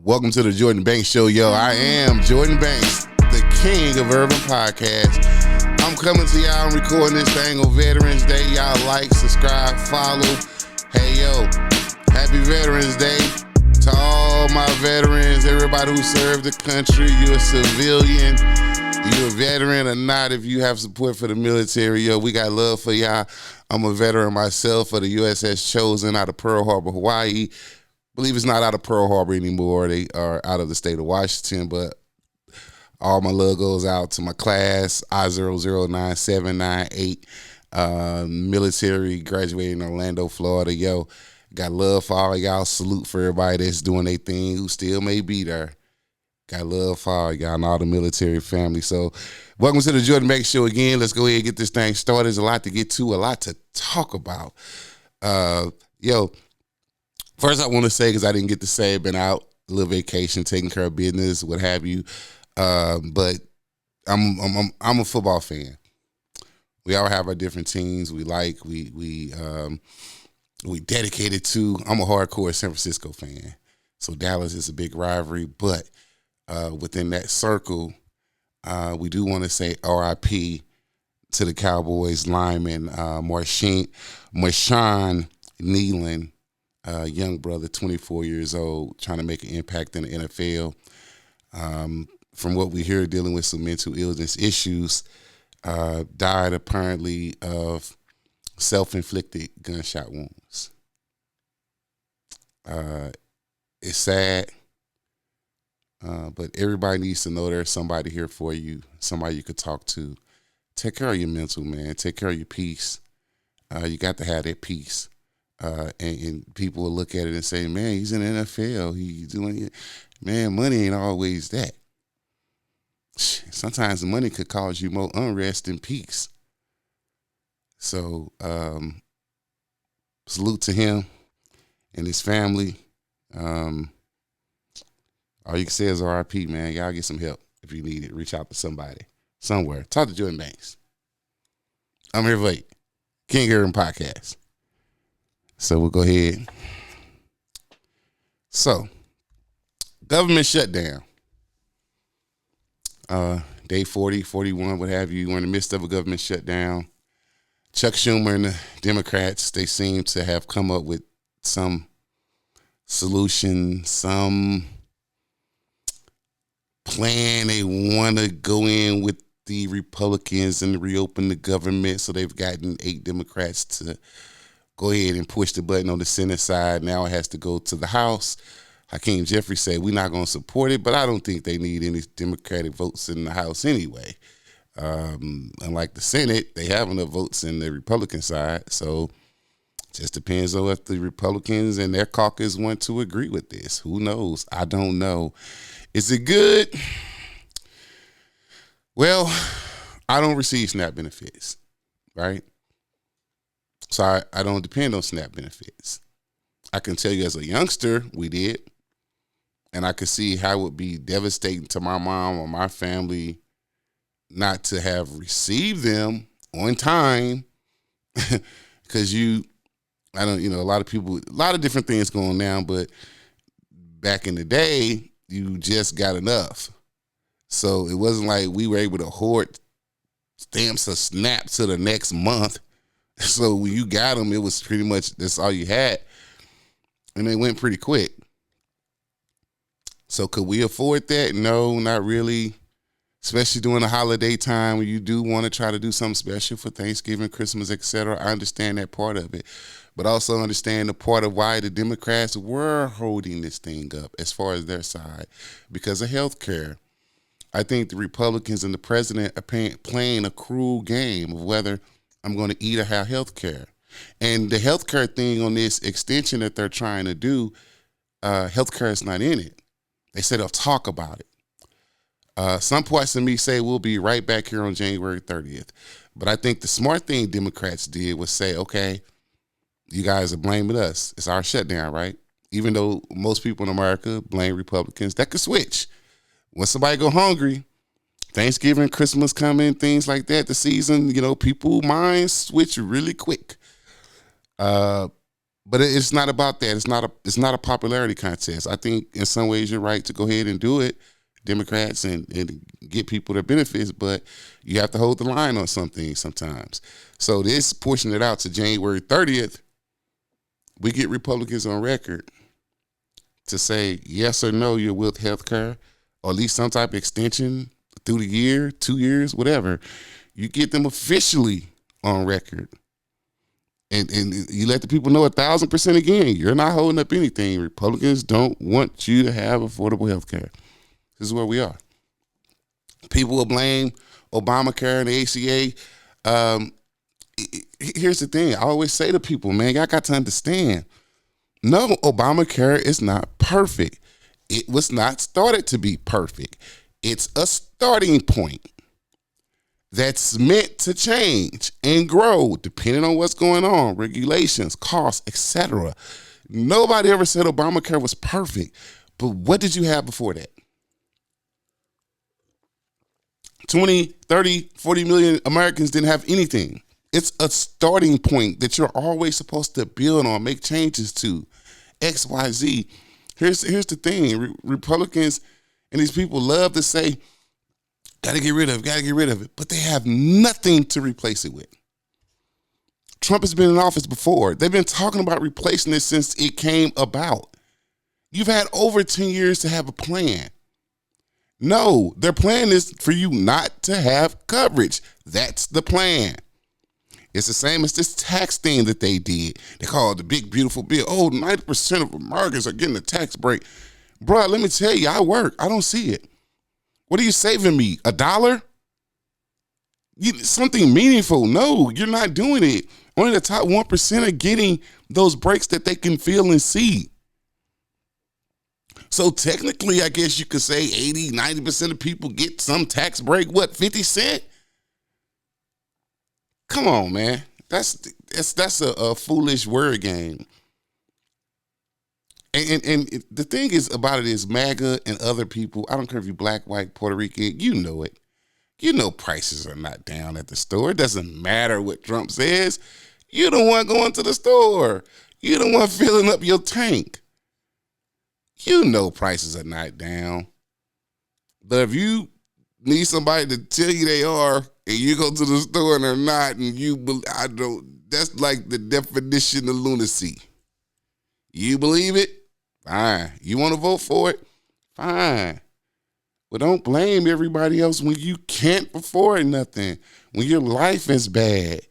Welcome to the Jordan Banks Show, yo. I am Jordan Banks, the king of urban podcasts. I'm coming to y'all and recording this thing on Veterans Day. Y'all like, subscribe, follow. Hey, yo, happy Veterans Day to all my veterans, everybody who served the country. You're a civilian, you're a veteran or not. If you have support for the military, yo, we got love for y'all. I'm a veteran myself for the USS Chosen out of Pearl Harbor, Hawaii. Believe it's not out of Pearl Harbor anymore. They are out of the state of Washington, but all my love goes out to my class, I009798, military, graduated in Orlando, Florida. Yo, got love for all y'all. Salute for everybody that's doing their thing who still may be there. Got love for all y'all and all the military family. So welcome to the Jordan Banks Show again. Let's go ahead and get this thing started. There's a lot to get to, a lot to talk about. Yo, first, I want to say, because I didn't get to say, been out, a little vacation, taking care of business, what have you. But I'm a football fan. We all have our different teams we like, we dedicated to. I'm a hardcore San Francisco fan, so Dallas is a big rivalry. But within that circle, we do want to say R.I.P. to the Cowboys lineman Marshawn Nealon. Young brother, 24 years old, trying to make an impact in the NFL. From what we hear, dealing with some mental illness issues, died apparently of self-inflicted gunshot wounds. It's sad, but everybody needs to know there's somebody here for you, somebody you could talk to. Take care of your mental, man. Take care of your peace. You got to have that peace. And people will look at it and say, man, he's in the NFL. He's doing it. Man, money ain't always that. Sometimes the money could cause you more unrest than peace. So, salute to him and his family. All you can say is RIP, man. Y'all get some help if you need it. Reach out to somebody, somewhere. Talk to Jordan Banks. I'm here for King Urban Podcast. So we'll go ahead. So, government shutdown. Day 40, 41, what have you. We're in the midst of a government shutdown. Chuck Schumer and the Democrats, they seem to have come up with some solution, some plan. They want to go in with the Republicans and reopen the government. So they've gotten 8 Democrats to go ahead and push the button on the Senate side. Now it has to go to the House. Hakeem Jeffries said, we're not going to support it, but I don't think they need any Democratic votes in the House anyway. Unlike the Senate, they have enough votes in the Republican side. So just depends on what the Republicans and their caucus want to agree with this. Who knows? I don't know. Is it good? Well, I don't receive SNAP benefits, right? So I don't depend on SNAP benefits. I can tell you as a youngster, we did. And I could see how it would be devastating to my mom or my family not to have received them on time. Because a lot of people, a lot of different things going on, but back in the day, you just got enough. So it wasn't like we were able to hoard stamps or SNAP to the next month. So when you got them, it was pretty much that's all you had. And they went pretty quick. So could we afford that? No, not really. Especially during the holiday time when you do want to try to do something special for Thanksgiving, Christmas, etc. I understand that part of it. But also understand the part of why the Democrats were holding this thing up as far as their side. Because of health care. I think the Republicans and the president are playing a cruel game of whether I'm going to eat or have health care. And the health care thing on this extension that they're trying to do, health care is not in it. They said they'll talk about it. Some parts of me say we'll be right back here on January 30th. But I think the smart thing Democrats did was say, okay, you guys are blaming us. It's our shutdown, right? Even though most people in America blame Republicans, that could switch. When somebody go hungry, Thanksgiving, Christmas coming, things like that, the season, people minds switch really quick. But it's not about that. It's not a popularity contest. I think in some ways you're right to go ahead and do it, Democrats, and get people their benefits, but you have to hold the line on some things sometimes. So this pushing it out to January 30th, we get Republicans on record to say yes or no you're with health care, or at least some type of extension through the year, 2 years, whatever. You get them officially on record. And you let the people know 1,000% again, you're not holding up anything. Republicans don't want you to have affordable health care. This is where we are. People will blame Obamacare and the ACA. Here's the thing. I always say to people, man, y'all got to understand, no, Obamacare is not perfect. It was not started to be perfect. It's a starting point that's meant to change and grow depending on what's going on, regulations, costs, etc. Nobody ever said Obamacare was perfect, but what did you have before that? 20, 30, 40 million Americans didn't have anything. It's a starting point that you're always supposed to build on, make changes to. X, Y, Z. Here's the thing. Republicans and these people love to say, gotta get rid of it. But they have nothing to replace it with. Trump has been in office before. They've been talking about replacing it since it came about. You've had over 10 years to have a plan. No, their plan is for you not to have coverage. That's the plan. It's the same as this tax thing that they did. They call it the big, beautiful bill. Oh, 90% of Americans are getting a tax break. Bro, let me tell you, I work. I don't see it. What are you saving me? $1? Something meaningful. No, you're not doing it. Only the top 1% are getting those breaks that they can feel and see. So technically, I guess you could say 80, 90% of people get some tax break. What, 50 cents? Come on, man. That's a foolish word game. And the thing is about it is MAGA and other people, I don't care if you're black, white, Puerto Rican, you know it. You know prices are not down at the store. It doesn't matter what Trump says. You don't want going to the store. You don't want filling up your tank. You know prices are not down. But if you need somebody to tell you they are, and you go to the store and they're not, and that's like the definition of lunacy. You believe it? Fine. You want to vote for it? Fine. But don't blame everybody else when you can't afford nothing, when your life is bad.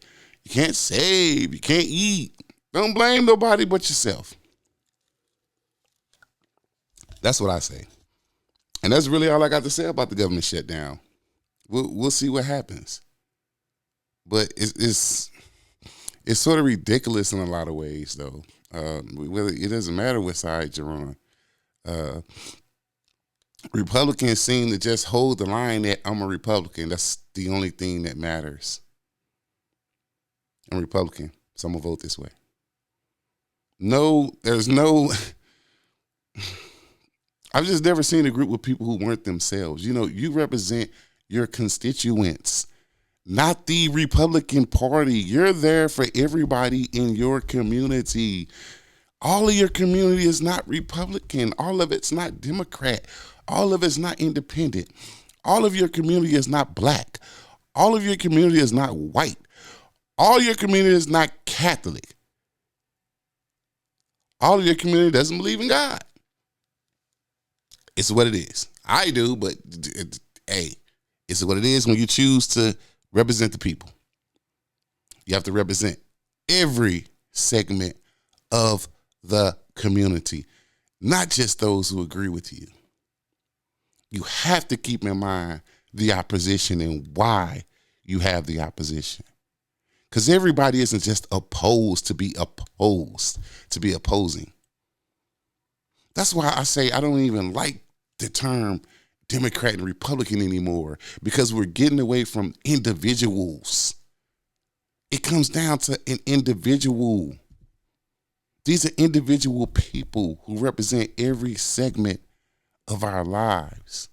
You can't save, you can't eat. Don't blame nobody but yourself. That's what I say. And that's really all I got to say about the government shutdown. We'll see what happens. But it's sort of ridiculous in a lot of ways, though. It doesn't matter what side you're on. Republicans seem to just hold the line that I'm a Republican. That's the only thing that matters. I'm Republican, so I'm going to vote this way. No, there's no... I've just never seen a group of people who weren't themselves. You know, you represent your constituents, not the Republican Party. You're there for everybody in your community. All of your community is not Republican. All of it's not Democrat. All of it's not independent. All of your community is not black. All of your community is not white. All your community is not Catholic. All of your community doesn't believe in God. It's what it is. I do, but hey, it's what it is when you choose to represent the people. You have to represent every segment of the community, not just those who agree with you. You have to keep in mind the opposition and why you have the opposition. Because everybody isn't just opposed to be opposing. That's why I say I don't even like the term Democrat and Republican anymore, because we're getting away from individuals. It comes down to an individual. These are individual people who represent every segment of our lives.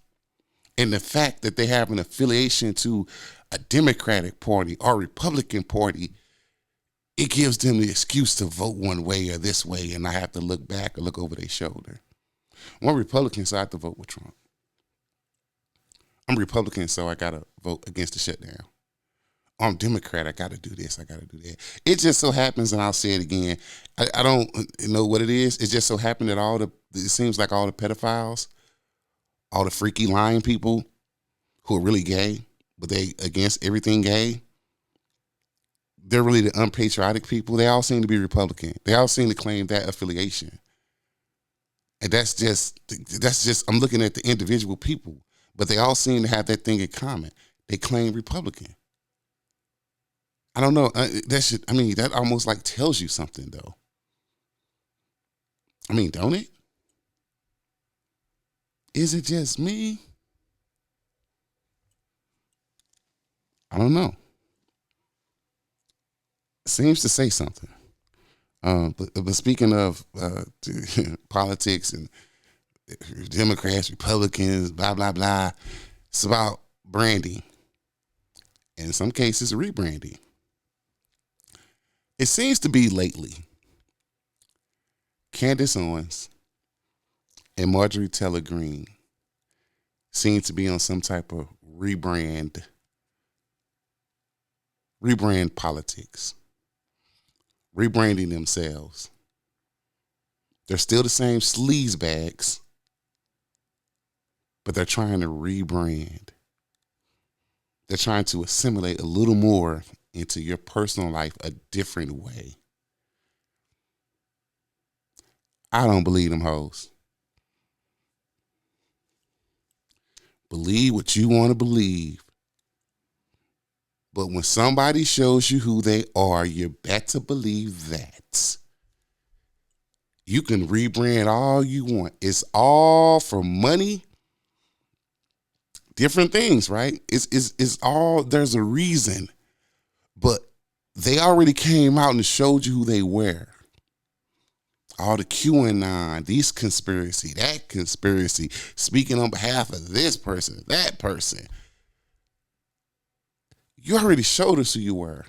And the fact that they have an affiliation to a Democratic Party or Republican Party it gives them the excuse to vote one way or this way, and I have to look back or look over their shoulder. I'm Republican, so I have to vote with Trump. I'm Republican, so I got to vote against the shutdown. I'm Democrat, I got to do this, I got to do that. It just so happens, and I'll say it again, I don't know what it is. It just so happened that it seems like all the pedophiles, all the freaky lying people who are really gay, but they against everything gay, they're really the unpatriotic people. They all seem to be Republican. They all seem to claim that affiliation. And that's just, I'm looking at the individual people, but they all seem to have that thing in common. They claim Republican. I don't know. That almost like tells you something, though. I mean, don't it? Is it just me? I don't know. Seems to say something. But speaking of politics and Democrats, Republicans, blah, blah, blah, it's about branding. And in some cases, rebranding. It seems to be lately, Candace Owens and Marjorie Taylor Greene seem to be on some type of rebrand politics, rebranding themselves. They're still the same sleaze bags, but they're trying to rebrand. They're trying to assimilate a little more into your personal life a different way. I don't believe them hoes. Believe what you want to believe. But when somebody shows you who they are, you better believe that. You can rebrand all you want. It's all for money. Different things, right? It's all, there's a reason. But they already came out and showed you who they were. All the QAnon, these conspiracy, that conspiracy, speaking on behalf of this person, that person. You already showed us who you were.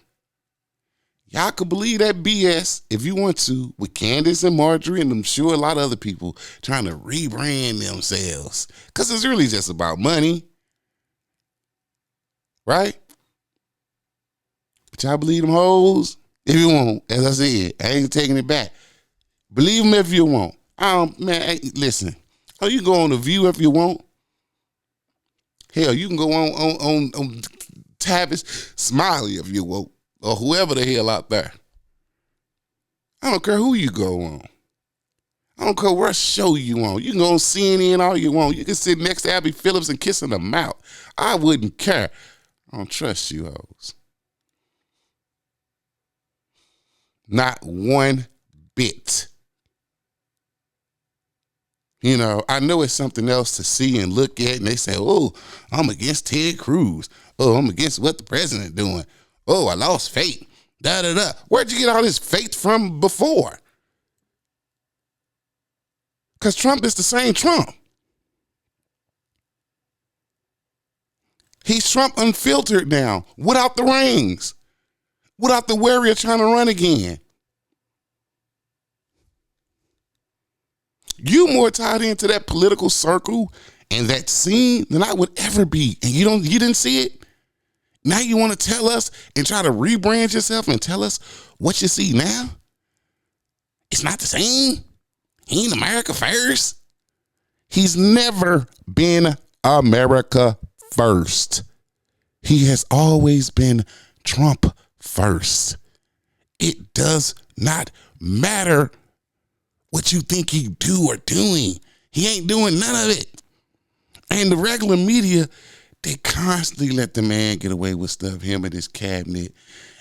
Y'all could believe that BS if you want to, with Candace and Marjorie and I'm sure a lot of other people trying to rebrand themselves. Because it's really just about money. Right? But y'all believe them hoes if you want. As I said, I ain't taking it back. Believe them if you want. Listen. Oh, you can go on The View if you want. Hell, you can go on Tavis Smiley if you want. Or whoever the hell out there. I don't care who you go on. I don't care what show you on. You can go on CNN all you want. You can sit next to Abby Phillips and kiss in the mouth. I wouldn't care. I don't trust you hoes. Not one bit. You know, I know it's something else to see and look at, and they say, oh, I'm against Ted Cruz. Oh, I'm against what the president doing. Oh, I lost faith. Da-da-da. Where'd you get all this faith from before? Because Trump is the same Trump. He's Trump unfiltered now, without the rings, without the warrior trying to run again. You more tied into that political circle and that scene than I would ever be. And you didn't see it? Now you want to tell us and try to rebrand yourself and tell us what you see now? It's not the same. He ain't America first. He's never been America first. He has always been Trump first. It does not matter what you think he do or doing. He ain't doing none of it. And the regular media, they constantly let the man get away with stuff, him and his cabinet.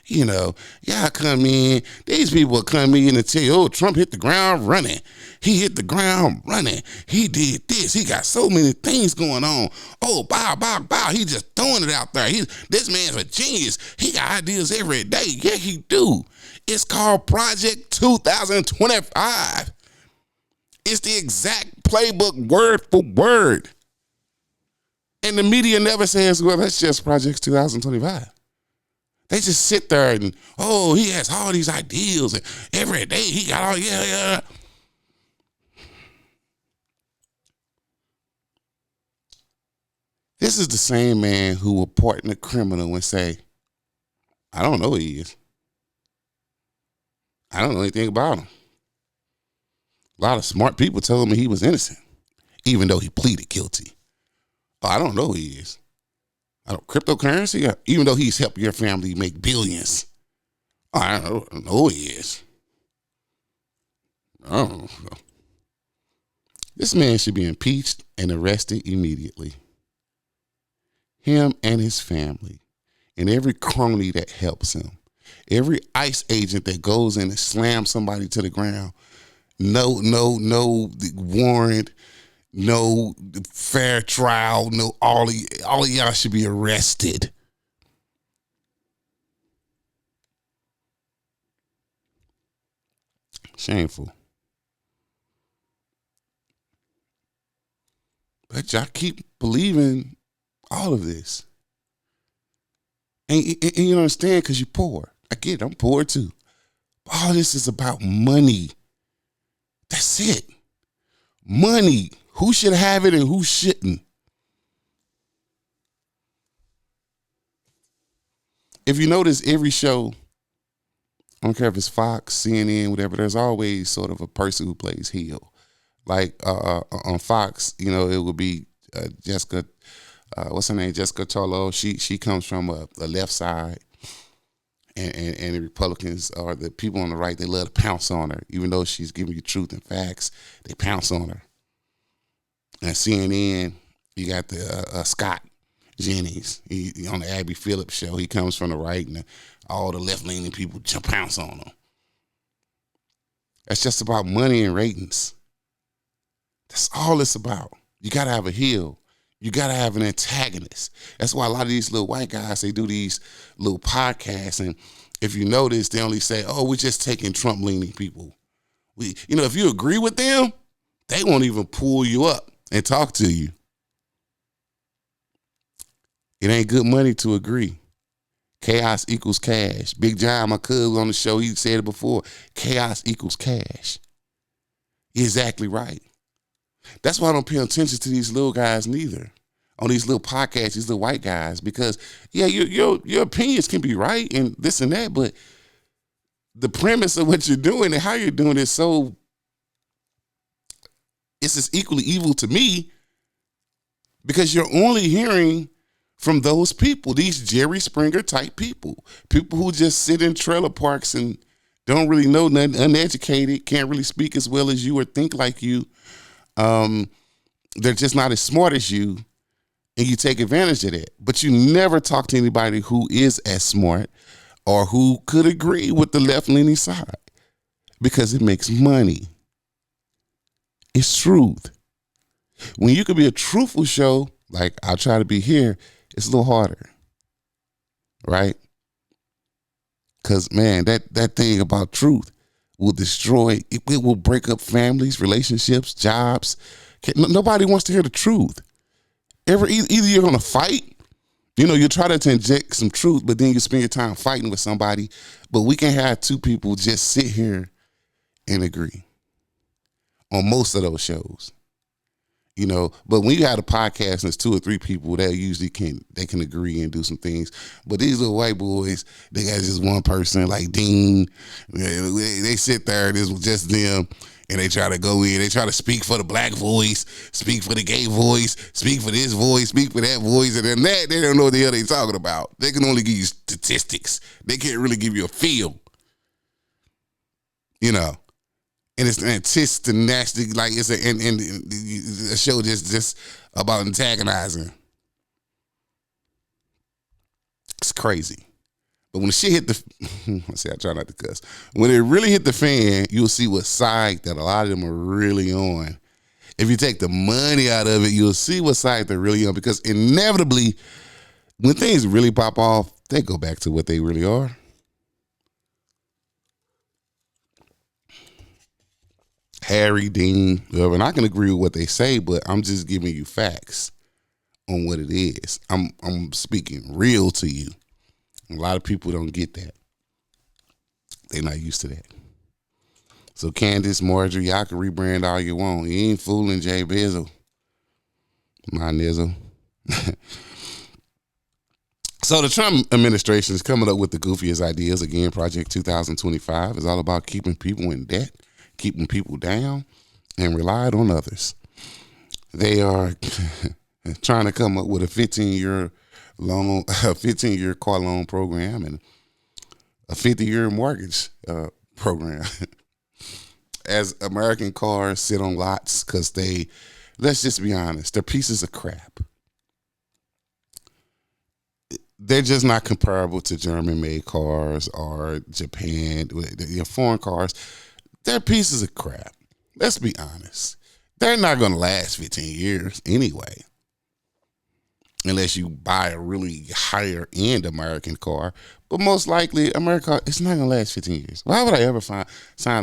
You know, y'all come in, these people come in and tell you, oh, Trump hit the ground running. He hit the ground running. He did this. He got so many things going on. Oh, bow, bow, bow. He just throwing it out there. This man's a genius. He got ideas every day. Yeah, he do. It's called Project 2025. It's the exact playbook word for word. And the media never says, well, that's just Project 2025. They just sit there and, oh, he has all these ideals and every day he got all, yeah. This is the same man who will pardon a criminal and say, I don't know who he is. I don't know anything about him. A lot of smart people told me he was innocent, even though he pleaded guilty. Oh, I don't know who he is. I don't cryptocurrency, even though he's helped your family make billions. Oh, I don't know who he is. I don't know. This man should be impeached and arrested immediately. Him and his family, and every crony that helps him, every ICE agent that goes in and slams somebody to the ground. No warrant, no fair trial, no all of y'all should be arrested. Shameful. But y'all keep believing all of this. And you understand because you're poor. I get it, I'm poor too. All this is about money. That's it. Money. Who should have it and who shouldn't? If you notice every show, I don't care if it's Fox, CNN, whatever, there's always sort of a person who plays heel. Like on Fox, you know, it would be Jessica, what's her name? Jessica Tolo. She comes from a left side. And the Republicans or the people on the right, they love to pounce on her. Even though she's giving you truth and facts, they pounce on her. And CNN, you got the Scott Jennings. He on the Abby Phillips show. He comes from the right, and all the left-leaning people pounce on him. That's just about money and ratings. That's all it's about. You got to have a heel. You got to have an antagonist. That's why a lot of these little white guys, they do these little podcasts. And if you notice, they only say, oh, we're just taking Trump-leaning people. If you agree with them, they won't even pull you up and talk to you. It ain't good money to agree. Chaos equals cash. Big John, my cousin on the show, he said it before. Chaos equals cash. You're exactly right. That's why I don't pay attention to these little guys neither. On these little podcasts, these little white guys, because yeah, your opinions can be right and this and that, but the premise of what you're doing and how you're doing is so, it's as equally evil to me because you're only hearing from those people, these Jerry Springer type people who just sit in trailer parks and don't really know nothing, uneducated, can't really speak as well as you or think like you. They're just not as smart as you, and you take advantage of that. But you never talk to anybody who is as smart or who could agree with the left-leaning side because it makes money. It's truth. When you could be a truthful show, like I try to be here, it's a little harder, right? Because, man, that thing about truth will destroy, it will break up families, relationships, jobs. Nobody wants to hear the truth. Either you're going to fight, you try to inject some truth, but then you spend your time fighting with somebody. But we can have two people just sit here and agree on most of those shows. But when you have a podcast and it's two or three people, that usually can agree and do some things. But these little white boys, they got just one person like Dean. They sit there and it's just them, and they try to go in. They try to speak for the black voice, speak for the gay voice, speak for this voice, speak for that voice, and then they don't know what the hell they're talking about. They can only give you statistics. They can't really give you a feel. And it's antagonistic, like it's a show just about antagonizing. It's crazy. But when the shit hit I try not to cuss. When it really hit the fan, you'll see what side that a lot of them are really on. If you take the money out of it, you'll see what side they're really on. Because inevitably, when things really pop off, they go back to what they really are. Harry, Dean, whoever, and I can agree with what they say, but I'm just giving you facts on what it is. I'm speaking real to you. A lot of people don't get that. They're not used to that. So Candace, Marjorie, y'all can rebrand all you want. You ain't fooling Jay Bizzle. My nizzle. So the Trump administration is coming up with the goofiest ideas. Again, Project 2025 is all about keeping people in debt, keeping people down, and relied on others. They are trying to come up with a 15-year loan, a 15-year car loan program, and a 50-year mortgage program. As American cars sit on lots because let's just be honest, they're pieces of crap. They're just not comparable to German-made cars or Japan, foreign cars. They're pieces of crap. Let's be honest. They're not going to last 15 years anyway, unless you buy a really higher-end American car. But most likely, American car, it's not going to last 15 years. Why would I ever sign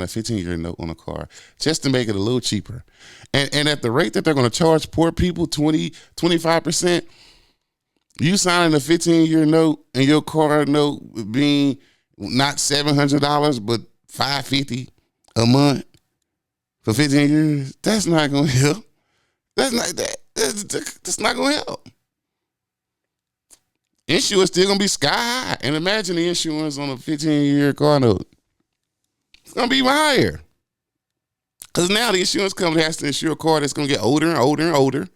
a 15-year note on a car just to make it a little cheaper? And at the rate that they're going to charge poor people 20, 25%, you signing a 15-year note and your car note being not $700 but $550 a month for 15 years, that's not going to help. That's not going to help. Insurance still going to be sky high. And imagine the insurance on a 15-year car note. It's going to be even higher. Because now the insurance company has to insure a car that's going to get older and older and older.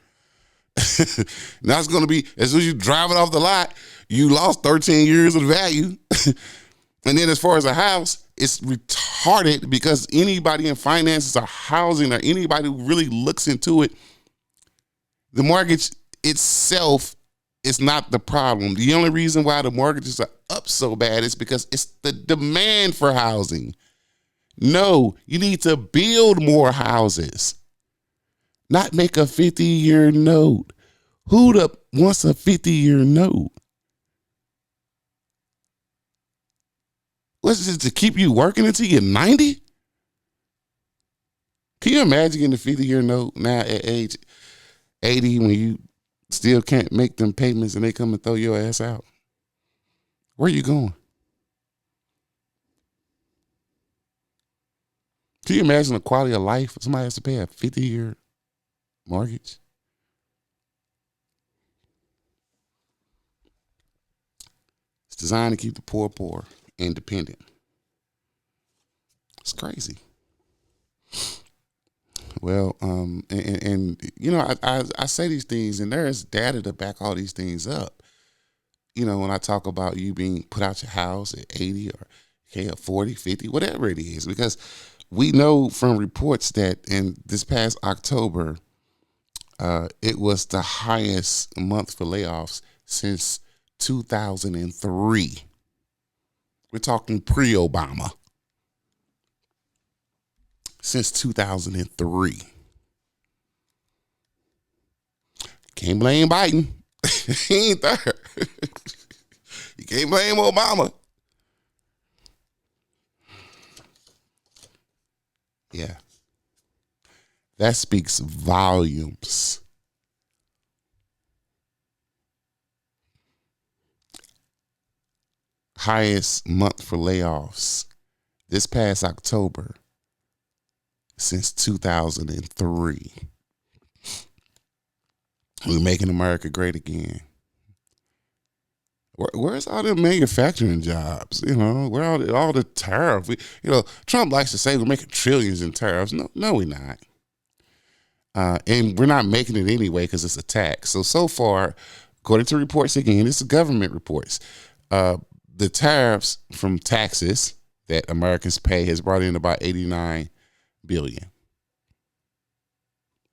Now it's going to be, as soon as you drive it off the lot, you lost 13 years of value. And then as far as a house, it's retarded because anybody in finances or housing or anybody who really looks into it, the mortgage itself is not the problem. The only reason why the mortgages are up so bad is because it's the demand for housing. No, you need to build more houses, not make a 50-year note. Who wants a 50-year note? What's it to keep you working until you're 90? Can you imagine getting a 50-year note now at age 80 when you still can't make them payments and they come and throw your ass out? Where are you going? Can you imagine the quality of life if somebody has to pay a 50-year mortgage? It's designed to keep the poor, independent. It's crazy. Well, and you know, I say these things, and there is data to back all these things up. You know, when I talk about you being put out your house at 80 or okay, at 40, 50, whatever it is, because we know from reports that in this past October, it was the highest month for layoffs since 2003. We're talking pre-Obama. Since 2003. Can't blame Biden. He ain't there. You can't blame Obama. Yeah. That speaks volumes. Highest month for layoffs this past October since 2003. We're making America great again. Where's all the manufacturing jobs? You know, where all the tariffs? Trump likes to say we're making trillions in tariffs. No, we're not. And we're not making it anyway because it's a tax. So far, according to reports, again, it's government reports. The tariffs from taxes that Americans pay has brought in about $89 billion.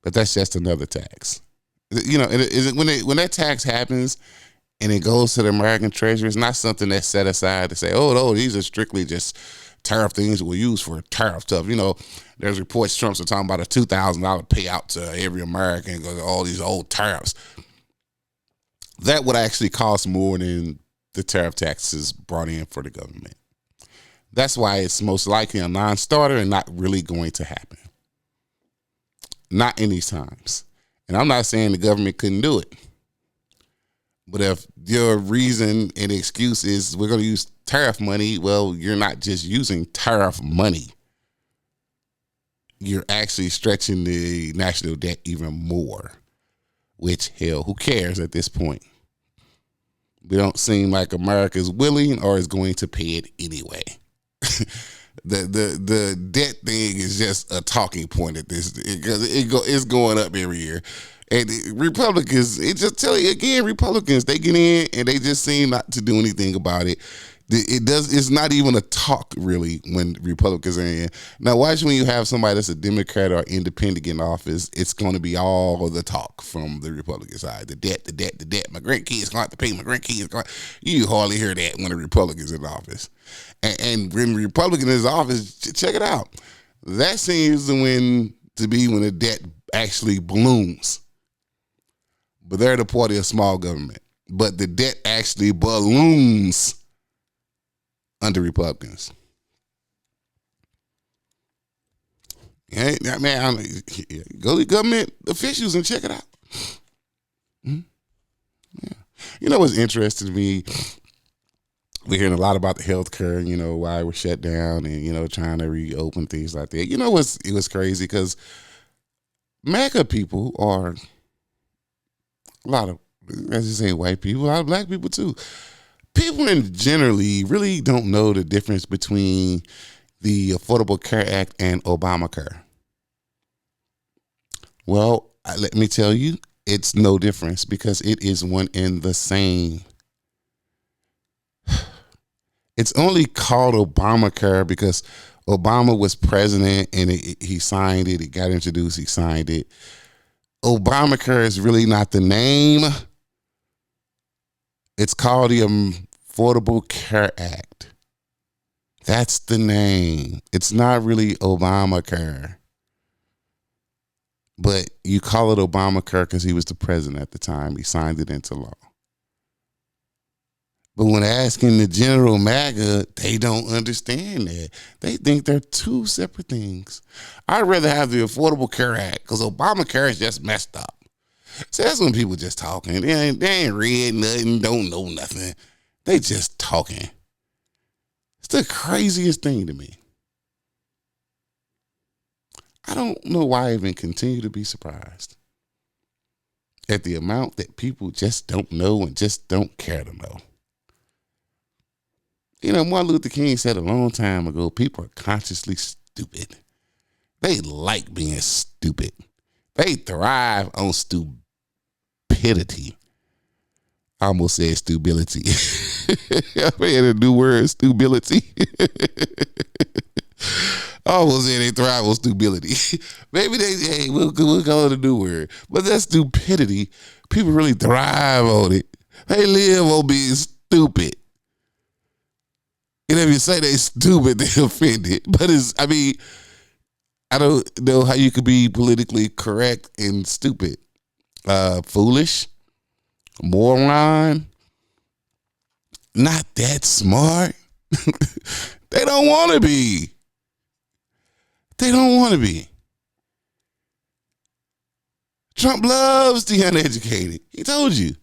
But that's just another tax. You know, when that tax happens and it goes to the American treasury, it's not something that's set aside to say, oh, these are strictly just tariff things we'll use for tariff stuff. You know, there's reports Trump's are talking about a $2,000 payout to every American because of all these old tariffs. That would actually cost more than the tariff taxes brought in for the government. That's why it's most likely a non-starter and not really going to happen. Not in these times. And I'm not saying the government couldn't do it. But if your reason and excuse is we're going to use tariff money, well, you're not just using tariff money. You're actually stretching the national debt even more, which, hell, who cares at this point? We don't seem like America's willing or is going to pay it anyway. The debt thing is just a talking point at this, because it's going up every year. And Republicans, it just tell you again, Republicans, they get in and they just seem not to do anything about it. It's not even a talk really when Republicans are in. Now watch when you have somebody that's a Democrat or independent in office, it's going to be all of the talk from the Republican side. The debt. My grandkids going to have to pay. My grandkids you hardly hear that when the Republicans in office. And when the Republican is in office, check it out. That seems to be when the debt actually balloons. But they're the party of small government. But the debt actually balloons under Republicans. Yeah, man, go to government officials and check it out. Mm-hmm. Yeah. You know what's interesting to me? We're hearing a lot about the healthcare, why we're shut down and, trying to reopen things like that. It was crazy because MAGA people are a lot of, as you say, white people, a lot of black people too. People generally really don't know the difference between the Affordable Care Act and Obamacare. Well, let me tell you, it's no difference because it is one and the same. It's only called Obamacare because Obama was president and he signed it. It got introduced. He signed it. Obamacare is really not the name. It's called the Affordable Care Act. That's the name. It's not really Obamacare. But you call it Obamacare because he was the president at the time. He signed it into law. But when asking the general MAGA, they don't understand that. They think they're two separate things. I'd rather have the Affordable Care Act because Obamacare is just messed up. So that's when people just talking. They ain't read nothing, don't know nothing. They just talking. It's the craziest thing to me. I don't know why I even continue to be surprised at the amount that people just don't know and just don't care to know. Martin Luther King said a long time ago, people are consciously stupid. They like being stupid. They thrive on stupidity. I almost said stupidity. I made a new word, stupidity. I almost said they thrive on stupidity. Maybe we'll call it a new word. But that stupidity, people really thrive on it. They live on being stupid. And if you say they stupid, they offended. But I don't know how you could be politically correct and stupid. Foolish, moron, not that smart. They don't want to be. They don't want to be. Trump loves the uneducated. He told you.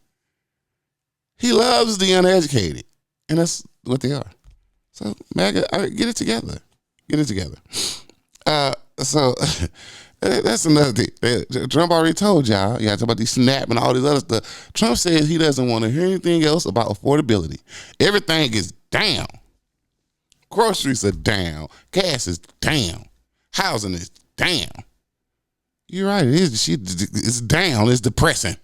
He loves the uneducated. And that's what they are. So, MAGA, get it together. Get it together. So, that's another thing. Trump already told y'all. Talk about these SNAP and all this other stuff. Trump says he doesn't want to hear anything else about affordability. Everything is down. Groceries are down. Gas is down. Housing is down. You're right. It is. It's down. It's depressing.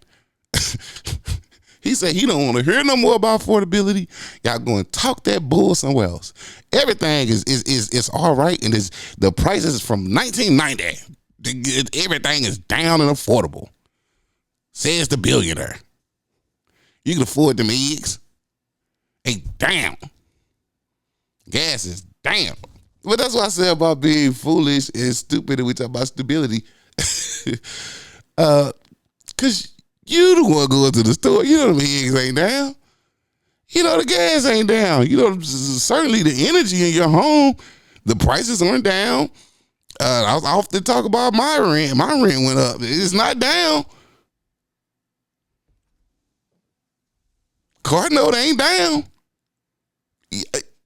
He said he don't want to hear no more about affordability. Y'all go and talk that bull somewhere else. Everything is all right, and the prices from 1990. Everything is down and affordable. Says the billionaire. You can afford them eggs. They down. Gas is down. But that's what I said about being foolish and stupid, and we talk about stability. Because you the one going to the store. The eggs ain't down. The gas ain't down. Certainly the energy in your home, the prices aren't down. I often talk about my rent. My rent went up. It's not down. card note ain't down.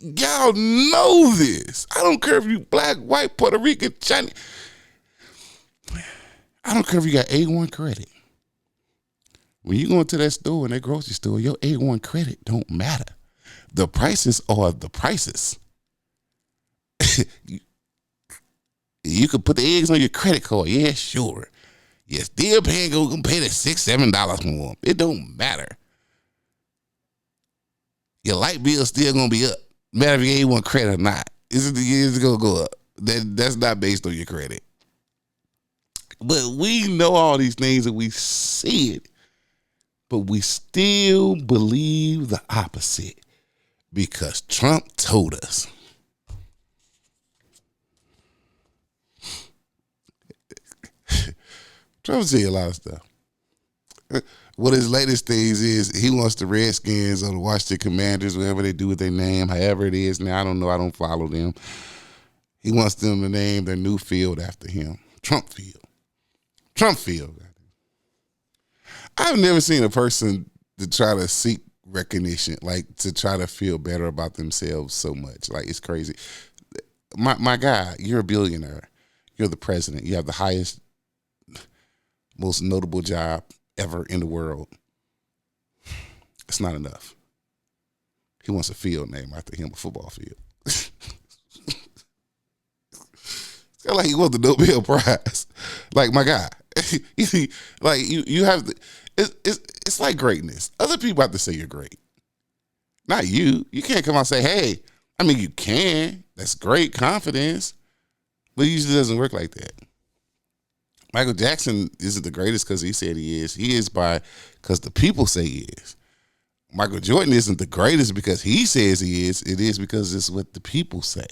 Y'all know this. I don't care if you black, white, Puerto Rican, Chinese. I don't care if you got A1 credit. When you go into that store, in that grocery store, your A1 credit don't matter. The prices are the prices. You can put the eggs on your credit card. Yeah, sure. You're still paying, gonna pay the $6, $7 more. It don't matter. Your light bill's still gonna be up. Matter if you A1 credit or not. It's gonna go up. That's not based on your credit. But we know all these things and we see it. But we still believe the opposite because Trump told us. Trump tell you a lot of stuff. What his latest things is, he wants the Redskins or the Washington Commanders, whatever they do with their name, however it is now. I don't know. I don't follow them. He wants them to name their new field after him. Trump Field. Trump Field. I've never seen a person to try to seek recognition, like to try to feel better about themselves so much. Like, it's crazy. My guy, you're a billionaire. You're the president. You have the highest, most notable job ever in the world. It's not enough. He wants a field named after him, a football field. It's kind of like he wants the Nobel Prize. Like, my guy. Like, you have the, it's like greatness. Other people have to say you're great. Not you. You can't come out and say, hey, I mean, you can. That's great confidence. But it usually doesn't work like that. Michael Jackson isn't the greatest because he said he is. He is because the people say he is. Michael Jordan isn't the greatest because he says he is. It is because it's what the people say.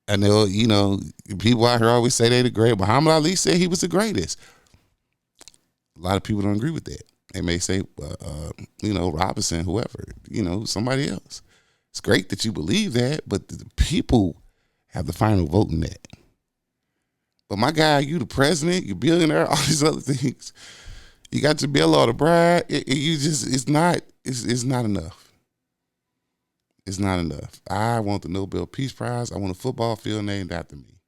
I know, people out here always say they're the great. Muhammad Ali said he was the greatest. A lot of people don't agree with that. They may say, Robinson, whoever, somebody else. It's great that you believe that, but the people have the final vote in that. But my guy, you the president, you billionaire, all these other things. You got your bill or the bride. It's not enough. It's not enough. I want the Nobel Peace Prize. I want a football field named after me.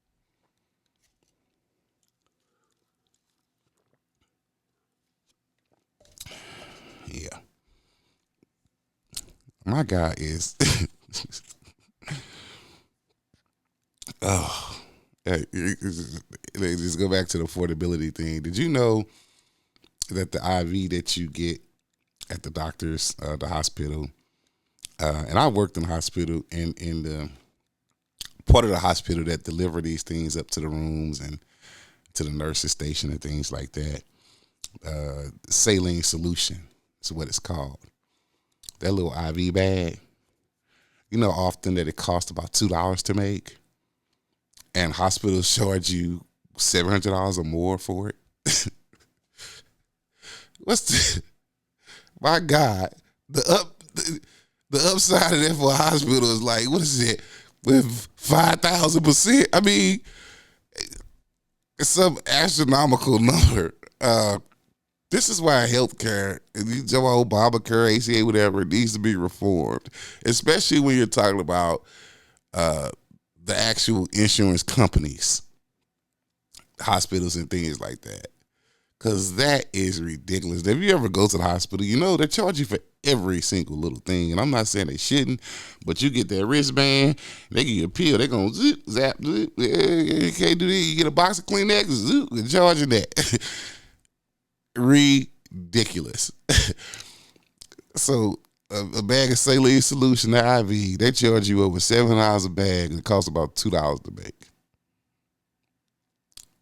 Yeah. My guy is just go back to the affordability thing. Did you know that the IV that you get at the doctor's, the hospital, and I worked in the hospital, and in the part of the hospital that deliver these things up to the rooms and to the nurses station and things like that, saline solution is what it's called. That little IV bag, often that it costs about $2 to make, and hospitals charge you $700 or more for it. My God, the upside of that for a hospital is like, what is it, with 5,000%? I mean, it's some astronomical number. This is why healthcare, you talk about Obamacare, ACA, whatever, it needs to be reformed, especially when you're talking about the actual insurance companies, hospitals and things like that. Because that is ridiculous. If you ever go to the hospital, they charge you for every single little thing. And I'm not saying they shouldn't, but you get that wristband, they give you a pill, they're going to zip, zap, zip. You can't do that. You get a box of Kleenex, zip, they're charging that. Ridiculous. So a bag of saline solution, the IV, they charge you over $7 a bag, and it costs about $2 to make.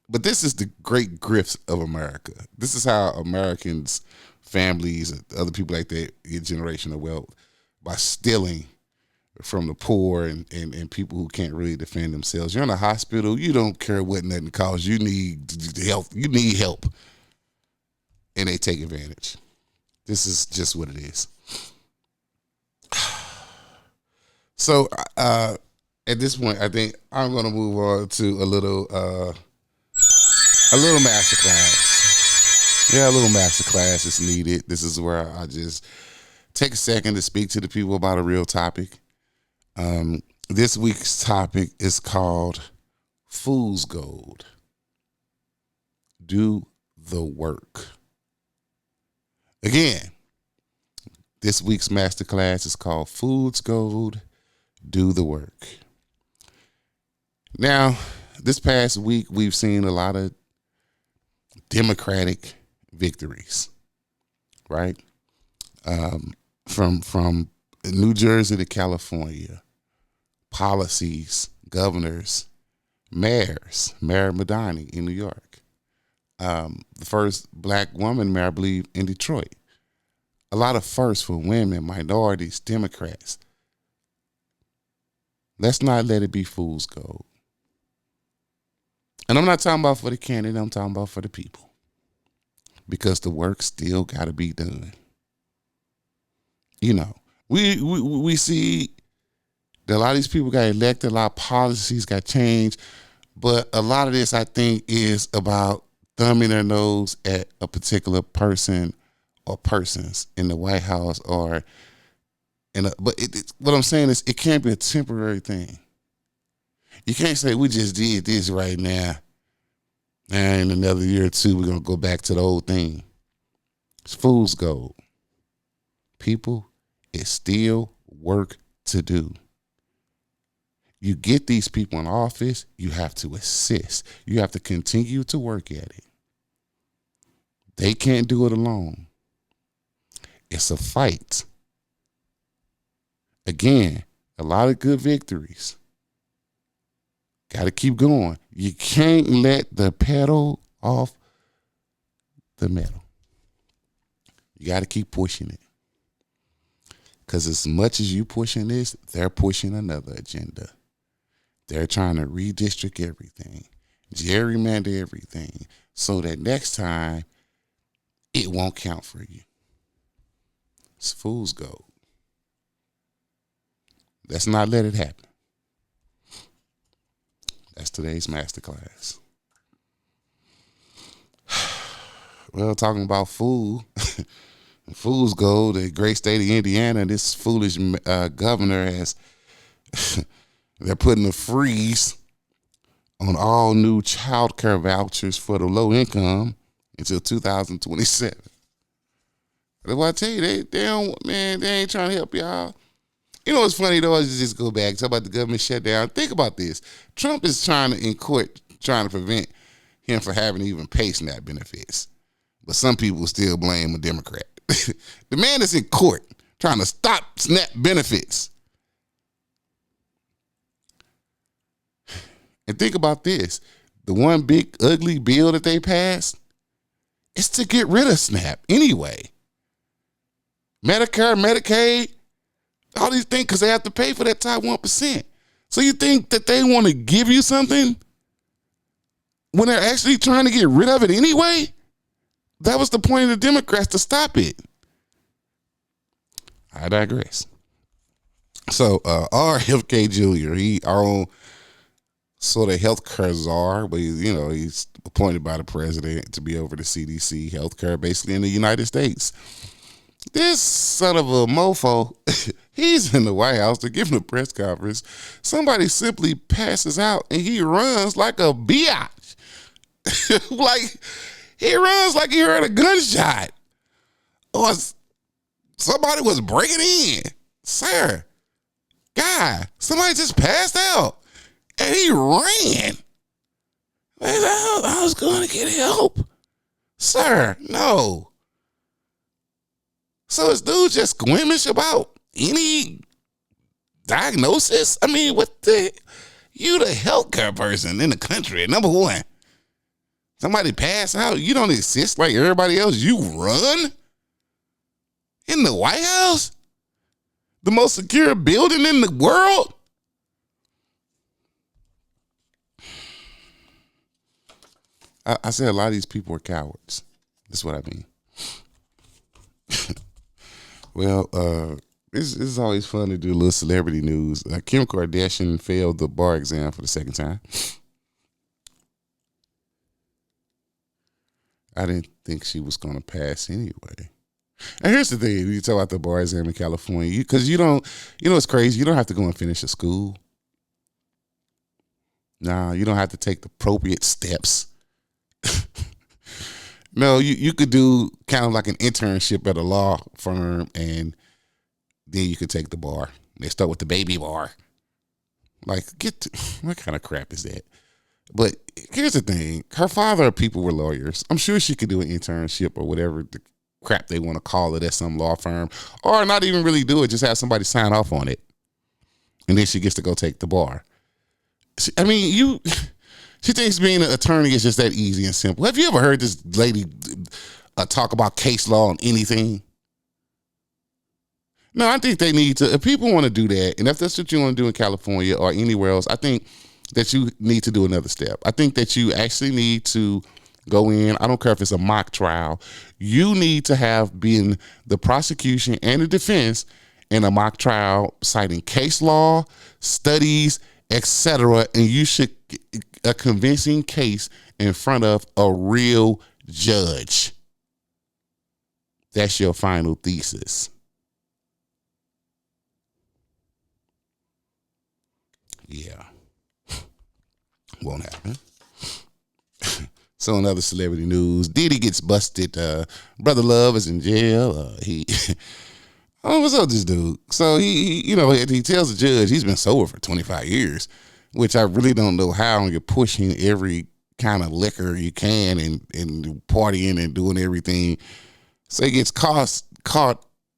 But this is the great grift of America. This is how Americans, families, other people like that get generational wealth, by stealing from the poor and people who can't really defend themselves. You're in a hospital, you don't care what nothing costs. You need help. You need help. And they take advantage. This is just what it is. So at this point, I think I'm going to move on to a little masterclass. Yeah, a little master class is needed. This is where I just take a second to speak to the people about a real topic. This week's topic is called Fool's Gold. Do the work. Again, this week's masterclass is called Fool's Gold. Do the work. Now, this past week, we've seen a lot of Democratic victories, right? From New Jersey to California, policies, governors, mayors, Mayor Madani in New York, the first black woman mayor, I believe, in Detroit. A lot of firsts for women, minorities, Democrats. Let's not let it be fool's gold. And I'm not talking about for the candidate, I'm talking about for the people. Because the work still got to be done. You know, we see that a lot of these people got elected, a lot of policies got changed, but a lot of this, I think, is about thumbing their nose at a particular person or persons in the White House or what I'm saying is it can't be a temporary thing. You can't say we just did this right now and in another year or two we're going to go back to the old thing. It's fool's gold. People, it's still work to do. You get these people in office, you have to assist. You have to continue to work at it. They can't do it alone. It's a fight. Again, a lot of good victories. Got to keep going. You can't let the pedal off the metal. You got to keep pushing it. Because as much as you pushing this, they're pushing another agenda. They're trying to redistrict everything, gerrymander everything, so that next time it won't count for you. It's fool's gold. Let's not let it happen. That's today's masterclass. Well, talking about fool's gold, the great state of Indiana, this foolish governor has, they're putting a freeze on all new child care vouchers for the low income until 2027. That's what I tell you, they don't, man, they ain't trying to help y'all. You know what's funny though, is just go back, talk about the government shutdown. Think about this. Trump is trying to prevent him from having to even pay SNAP benefits. But some people still blame a Democrat. The man is in court trying to stop SNAP benefits. And think about this. The one big ugly bill that they passed is to get rid of SNAP anyway. Medicare, Medicaid, all these things, because they have to pay for that top 1%. So you think that they want to give you something when they're actually trying to get rid of it anyway? That was the point of the Democrats, to stop it. I digress. So RFK Jr., our own sort of healthcare czar, but he's appointed by the president to be over the CDC, healthcare basically in the United States. This son of a mofo, he's in the White House to give him a press conference. Somebody simply passes out and he runs like a biatch. He runs like he heard a gunshot. Or somebody was breaking in. Sir, guy, somebody just passed out. And he ran. I was going to get help. Sir, no. So is dude just squeamish about any diagnosis? I mean, you the healthcare person in the country, number one. Somebody pass out, you don't exist like everybody else. You run in the White House? The most secure building in the world? I said a lot of these people are cowards. That's what I mean. Well, it's always fun to do a little celebrity news. Kim Kardashian failed the bar exam for the second time. I didn't think she was going to pass anyway. And here's the thing: you talk about the bar exam in California, because you don't, it's crazy. You don't have to go and finish a school. Nah, you don't have to take the appropriate steps. No, you could do kind of like an internship at a law firm, and then you could take the bar. They start with the baby bar. Like, what kind of crap is that? But here's the thing. Her father or people were lawyers. I'm sure she could do an internship or whatever the crap they want to call it at some law firm, or not even really do it. Just have somebody sign off on it. And then she gets to go take the bar. She thinks being an attorney is just that easy and simple. Have you ever heard this lady talk about case law on anything? No, I think they need to. If people want to do that, and if that's what you want to do in California or anywhere else, I think that you need to do another step. I think that you actually need to go in. I don't care if it's a mock trial. You need to have been the prosecution and the defense in a mock trial citing case law, studies, etc. And you should a convincing case in front of a real judge. That's your final thesis. Yeah. Won't happen. So in other celebrity news, Diddy gets busted. Brother Love is in jail. Oh, what's up with this dude? So he tells the judge he's been sober for 25 years, which I really don't know how you're pushing every kind of liquor you can and partying and doing everything. So he gets caught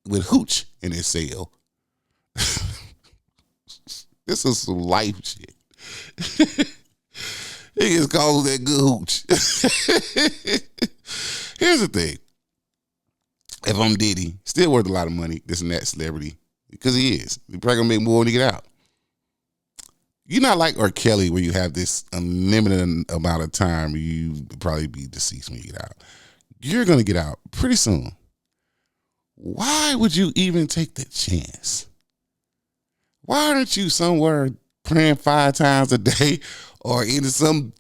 with hooch in his cell. This is some life shit. He gets caught with that good hooch. Here's the thing. If I'm Diddy, still worth a lot of money, this and that celebrity, because he is. He's probably going to make more when he get out. You're not like R. Kelly where you have this unlimited amount of time. You probably be deceased when you get out. You're going to get out pretty soon. Why would you even take that chance? Why aren't you somewhere praying 5 times a day or in some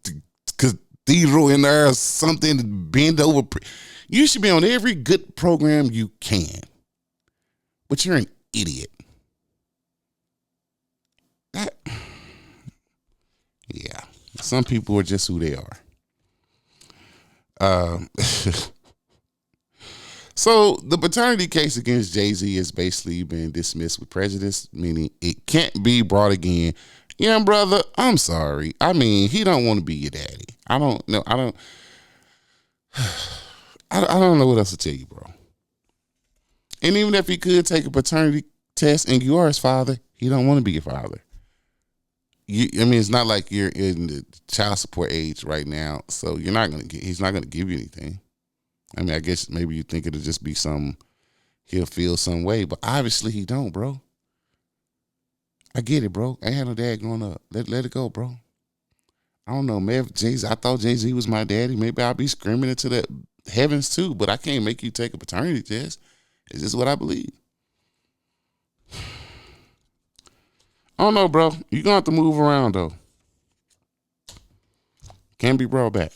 cathedral in there or something to bend over? You should be on every good program you can. But you're an idiot. Yeah. Some people are just who they are. So the paternity case against Jay-Z has basically been dismissed with prejudice, meaning it can't be brought again. Yeah, brother, I'm sorry. I mean, he don't want to be your daddy. I don't know. I don't know what else to tell you, bro. And even if he could take a paternity test and you are his father, he don't want to be your father. It's not like you're in the child support age right now, so he's not going to give you anything. I mean, I guess maybe you think it'll just be he'll feel some way, but obviously he don't, bro. I get it, bro. I ain't had no dad growing up. Let it go, bro. I don't know, man. I thought Jay-Z was my daddy. Maybe I'll be screaming into the heavens too, but I can't make you take a paternity test. It's just what I believe. I don't know, bro. You're going to have to move around, though. Can't be brought back.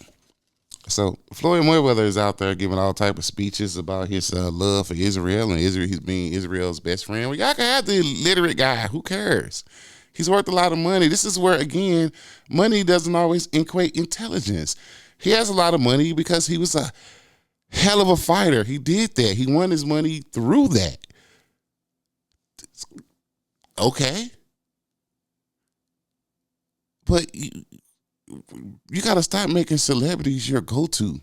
So Floyd Mayweather is out there giving all type of speeches about his love for Israel and he's being Israel's best friend. Well, y'all can have the illiterate guy. Who cares? He's worth a lot of money. This is where, again, money doesn't always equate intelligence. He has a lot of money because he was a hell of a fighter. He did that. He won his money through that. Okay. But you got to stop making celebrities your go-to.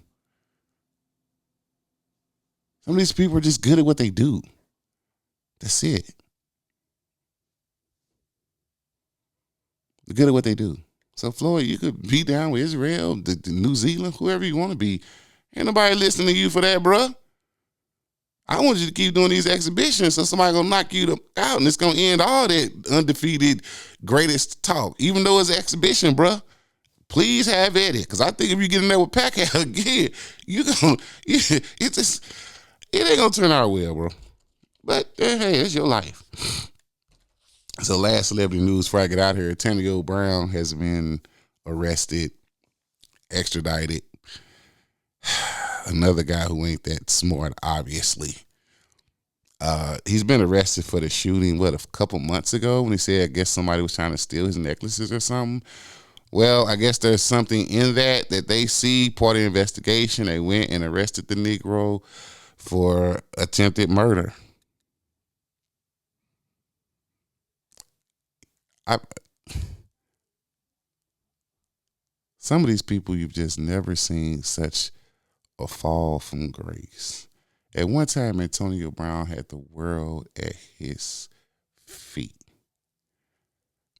Some of these people are just good at what they do. That's it. They're good at what they do. So, Floyd, you could be down with Israel, the New Zealand, whoever you want to be. Ain't nobody listening to you for that, bruh. I want you to keep doing these exhibitions so somebody going to knock you out, and it's going to end all that undefeated greatest talk, even though it's an exhibition, bruh. Please have at it, because I think if you get in there with Pacquiao again, it ain't going to turn out well, bro. But, hey, it's your life. So last celebrity news before I get out here, Antonio Brown has been arrested, extradited. another guy who ain't that smart, obviously. He's been arrested for the shooting, a couple months ago when he said, I guess somebody was trying to steal his necklaces or something. Well, I guess there's something in that they see, part of the investigation. They went and arrested the Negro for attempted murder. Some of these people, you've just never seen such a fall from grace. At one time, Antonio Brown had the world at his feet.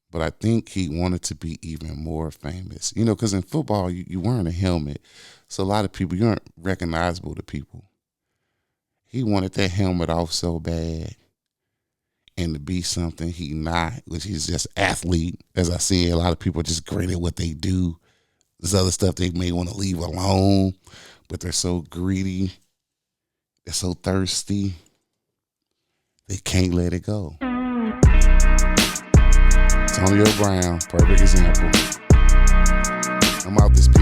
But I think he wanted to be even more famous. Because in football, you wearing a helmet. So a lot of people, you aren't recognizable to people. He wanted that helmet off so bad and to be something he not, which he's just athlete. As I see, a lot of people just great at what they do. There's other stuff they may want to leave alone, but they're so greedy. They're so thirsty. They can't let it go. Antonio Brown, perfect example. I'm out this piece.